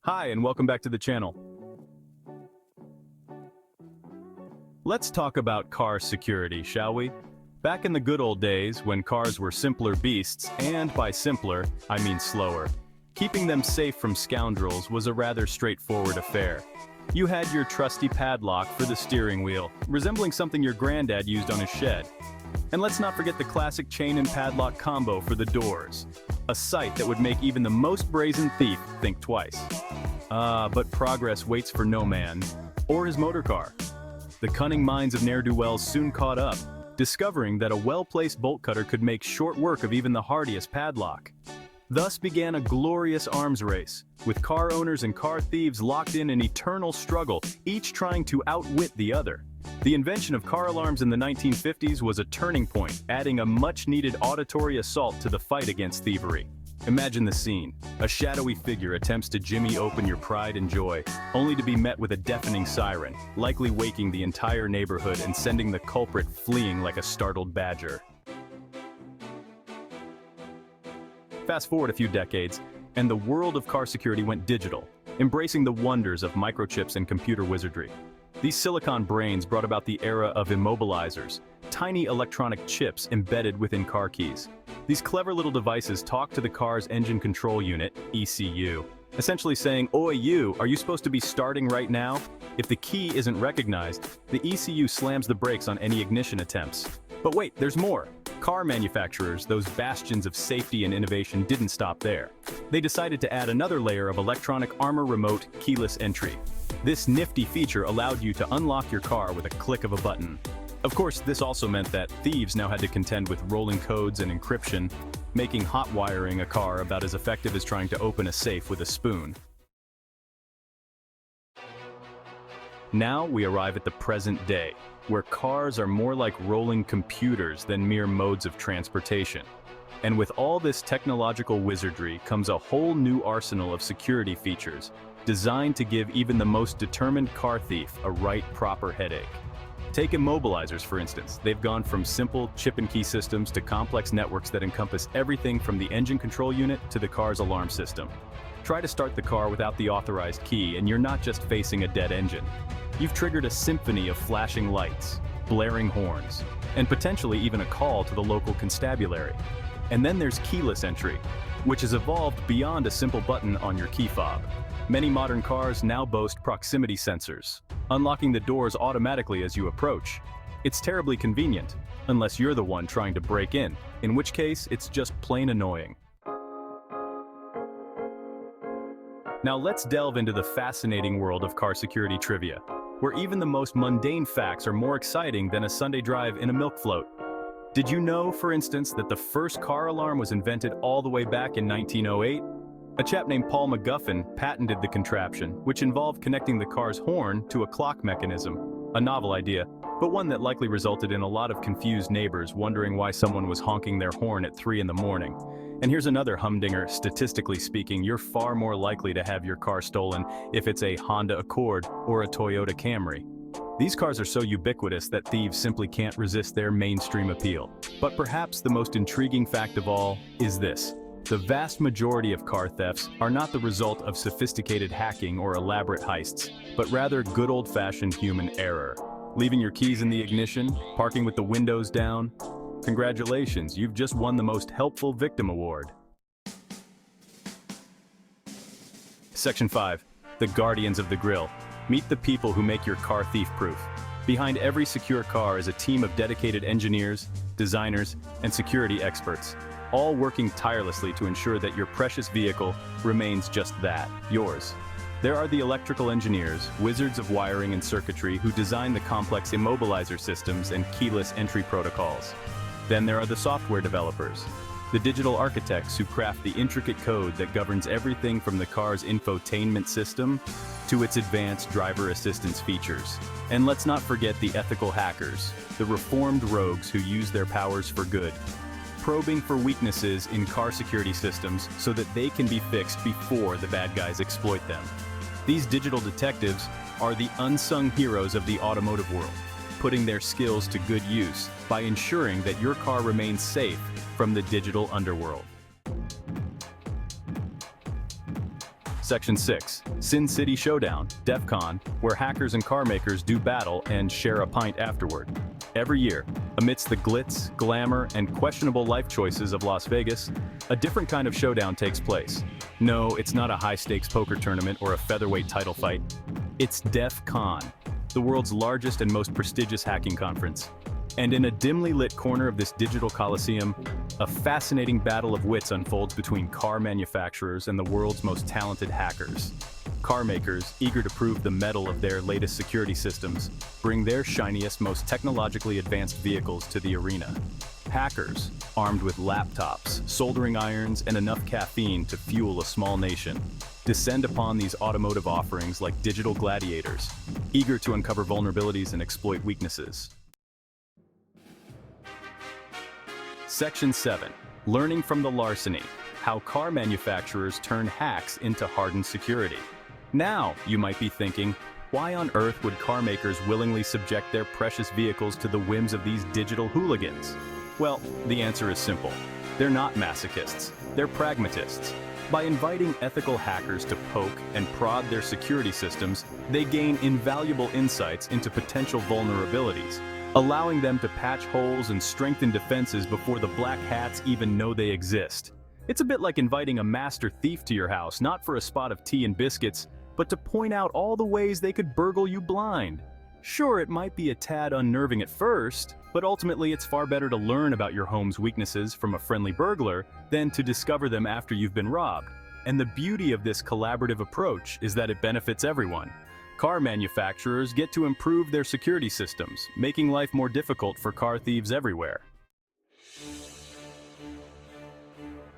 Hi, and welcome back to the channel. Let's talk about car security, shall we? Back in the good old days, when cars were simpler beasts, and by simpler, I mean slower, keeping them safe from scoundrels was a rather straightforward affair. You had your trusty padlock for the steering wheel, resembling something your granddad used on his shed. And let's not forget the classic chain and padlock combo for the doors, a sight that would make even the most brazen thief think twice. But progress waits for no man, or his motor car. The cunning minds of ne'er-do-wells soon caught up, discovering that a well-placed bolt cutter could make short work of even the hardiest padlock. Thus began a glorious arms race, with car owners and car thieves locked in an eternal struggle, each trying to outwit the other. The invention of car alarms in the 1950s was a turning point, adding a much-needed auditory assault to the fight against thievery. Imagine the scene. A shadowy figure attempts to jimmy open your pride and joy, only to be met with a deafening siren, likely waking the entire neighborhood and sending the culprit fleeing like a startled badger. Fast forward a few decades, and the world of car security went digital, embracing the wonders of microchips and computer wizardry. These silicon brains brought about the era of immobilizers, tiny electronic chips embedded within car keys. These clever little devices talk to the car's engine control unit, ECU, essentially saying, "Oi you, are you supposed to be starting right now?" If the key isn't recognized, the ECU slams the brakes on any ignition attempts. But wait, there's more. Car manufacturers, those bastions of safety and innovation, didn't stop there. They decided to add another layer of electronic armor remote keyless entry. This nifty feature allowed you to unlock your car with a click of a button. Of course, this also meant that thieves now had to contend with rolling codes and encryption, making hot wiring a car about as effective as trying to open a safe with a spoon. Now we arrive at the present day, where cars are more like rolling computers than mere modes of transportation. And with all this technological wizardry comes a whole new arsenal of security features, designed to give even the most determined car thief a right proper headache. Take immobilizers, for instance. They've gone from simple chip-and-key systems to complex networks that encompass everything from the engine control unit to the car's alarm system. Try to start the car without the authorized key, and you're not just facing a dead engine. You've triggered a symphony of flashing lights, blaring horns, and potentially even a call to the local constabulary. And then there's keyless entry, which has evolved beyond a simple button on your key fob. Many modern cars now boast proximity sensors, unlocking the doors automatically as you approach. It's terribly convenient, unless you're the one trying to break in which case it's just plain annoying. Now let's delve into the fascinating world of car security trivia, where even the most mundane facts are more exciting than a Sunday drive in a milk float. Did you know, for instance, that the first car alarm was invented all the way back in 1908? A chap named Paul McGuffin patented the contraption, which involved connecting the car's horn to a clock mechanism. A novel idea, but one that likely resulted in a lot of confused neighbors wondering why someone was honking their horn at 3 in the morning. And here's another humdinger. Statistically speaking, you're far more likely to have your car stolen if it's a Honda Accord or a Toyota Camry. These cars are so ubiquitous that thieves simply can't resist their mainstream appeal. But perhaps the most intriguing fact of all is this. The vast majority of car thefts are not the result of sophisticated hacking or elaborate heists, but rather good old-fashioned human error. Leaving your keys in the ignition, parking with the windows down. Congratulations, you've just won the Most Helpful Victim Award. Section 5. The Guardians of the Grille. Meet the people who make your car thief-proof. Behind every secure car is a team of dedicated engineers, designers, and security experts, all working tirelessly to ensure that your precious vehicle remains just that, yours. There are the electrical engineers, wizards of wiring and circuitry who design the complex immobilizer systems and keyless entry protocols. Then there are the software developers, the digital architects who craft the intricate code that governs everything from the car's infotainment system to its advanced driver assistance features. And let's not forget the ethical hackers, the reformed rogues who use their powers for good, probing for weaknesses in car security systems so that they can be fixed before the bad guys exploit them. These digital detectives are the unsung heroes of the automotive world, putting their skills to good use by ensuring that your car remains safe from the digital underworld. Section 6. City Showdown, DEF CON, where hackers and car makers do battle and share a pint afterward. Every year, amidst the glitz, glamour, and questionable life choices of Las Vegas, a different kind of showdown takes place. No, it's not a high-stakes poker tournament or a featherweight title fight. It's DEF CON, the world's largest and most prestigious hacking conference. And in a dimly lit corner of this digital coliseum, a fascinating battle of wits unfolds between car manufacturers and the world's most talented hackers. Car makers, eager to prove the mettle of their latest security systems, bring their shiniest, most technologically advanced vehicles to the arena. Hackers, armed with laptops, soldering irons, and enough caffeine to fuel a small nation, descend upon these automotive offerings like digital gladiators, eager to uncover vulnerabilities and exploit weaknesses. Section 7. Learning from the larceny. How car manufacturers turn hacks into hardened security. Now, you might be thinking, why on earth would car makers willingly subject their precious vehicles to the whims of these digital hooligans? Well, the answer is simple. They're not masochists, they're pragmatists. By inviting ethical hackers to poke and prod their security systems, they gain invaluable insights into potential vulnerabilities, allowing them to patch holes and strengthen defenses before the black hats even know they exist. It's a bit like inviting a master thief to your house, not for a spot of tea and biscuits, but to point out all the ways they could burgle you blind. Sure, it might be a tad unnerving at first, but ultimately it's far better to learn about your home's weaknesses from a friendly burglar than to discover them after you've been robbed. And the beauty of this collaborative approach is that it benefits everyone. Car manufacturers get to improve their security systems, making life more difficult for car thieves everywhere.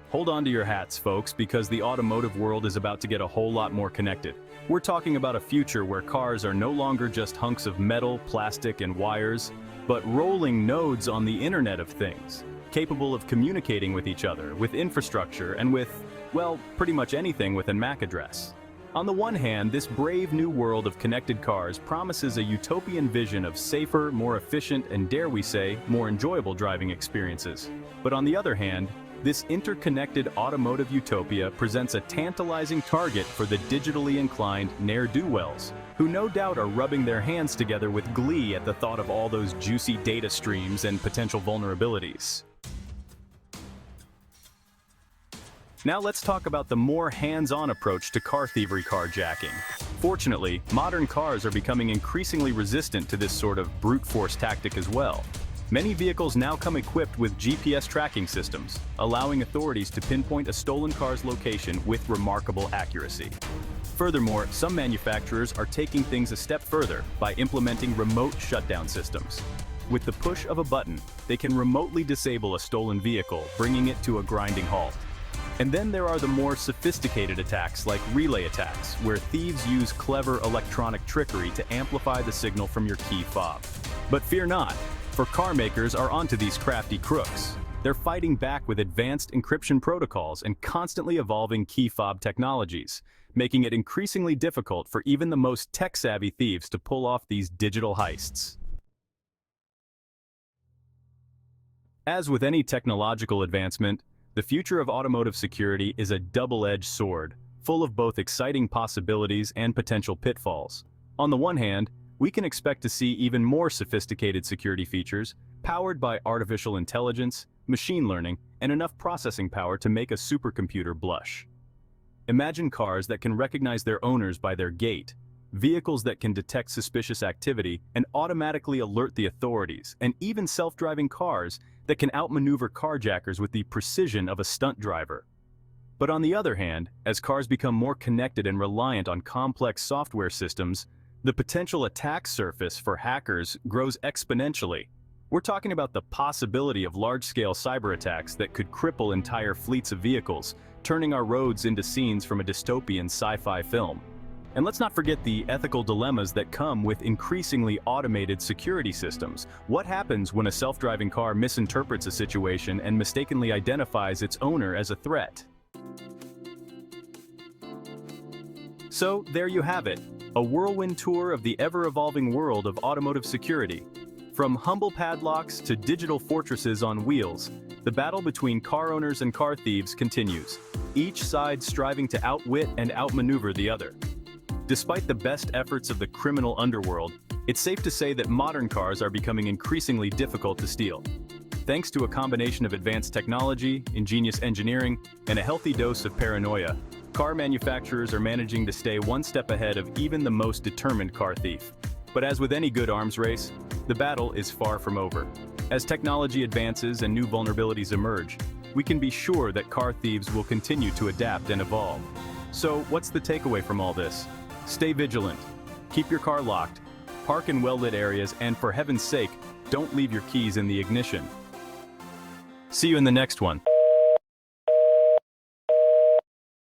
Hold on to your hats, folks, because the automotive world is about to get a whole lot more connected. We're talking about a future where cars are no longer just hunks of metal, plastic, and wires, but rolling nodes on the Internet of Things, capable of communicating with each other, with infrastructure, and with, well, pretty much anything with an MAC address. On the one hand, this brave new world of connected cars promises a utopian vision of safer, more efficient, and dare we say, more enjoyable driving experiences. But on the other hand, this interconnected automotive utopia presents a tantalizing target for the digitally inclined ne'er-do-wells, who no doubt are rubbing their hands together with glee at the thought of all those juicy data streams and potential vulnerabilities. Now let's talk about the more hands-on approach to car thievery carjacking. Fortunately, modern cars are becoming increasingly resistant to this sort of brute force tactic as well. Many vehicles now come equipped with GPS tracking systems, allowing authorities to pinpoint a stolen car's location with remarkable accuracy. Furthermore, some manufacturers are taking things a step further by implementing remote shutdown systems. With the push of a button, they can remotely disable a stolen vehicle, bringing it to a grinding halt. And then there are the more sophisticated attacks like relay attacks, where thieves use clever electronic trickery to amplify the signal from your key fob. But fear not, for car makers are onto these crafty crooks. They're fighting back with advanced encryption protocols and constantly evolving key fob technologies, making it increasingly difficult for even the most tech-savvy thieves to pull off these digital heists. As with any technological advancement, the future of automotive security is a double-edged sword, full of both exciting possibilities and potential pitfalls. On the one hand, we can expect to see even more sophisticated security features, powered by artificial intelligence, machine learning, and enough processing power to make a supercomputer blush. Imagine cars that can recognize their owners by their gait, vehicles that can detect suspicious activity and automatically alert the authorities, and even self-driving cars that can outmaneuver carjackers with the precision of a stunt driver. But on the other hand, as cars become more connected and reliant on complex software systems, the potential attack surface for hackers grows exponentially. We're talking about the possibility of large-scale cyber attacks that could cripple entire fleets of vehicles, turning our roads into scenes from a dystopian sci-fi film. And let's not forget the ethical dilemmas that come with increasingly automated security systems. What happens when a self-driving car misinterprets a situation and mistakenly identifies its owner as a threat? So, there you have it. A whirlwind tour of the ever-evolving world of automotive security. From humble padlocks to digital fortresses on wheels, The battle between car owners and car thieves continues, each side striving to outwit and outmaneuver the other. Despite the best efforts of the criminal underworld, it's safe to say that modern cars are becoming increasingly difficult to steal. Thanks to a combination of advanced technology, ingenious engineering, and a healthy dose of paranoia, car manufacturers are managing to stay one step ahead of even the most determined car thief. But as with any good arms race, the battle is far from over. As technology advances and new vulnerabilities emerge, we can be sure that car thieves will continue to adapt and evolve. So, what's the takeaway from all this? Stay vigilant, keep your car locked, park in well-lit areas, and for heaven's sake, don't leave your keys in the ignition. See you in the next one.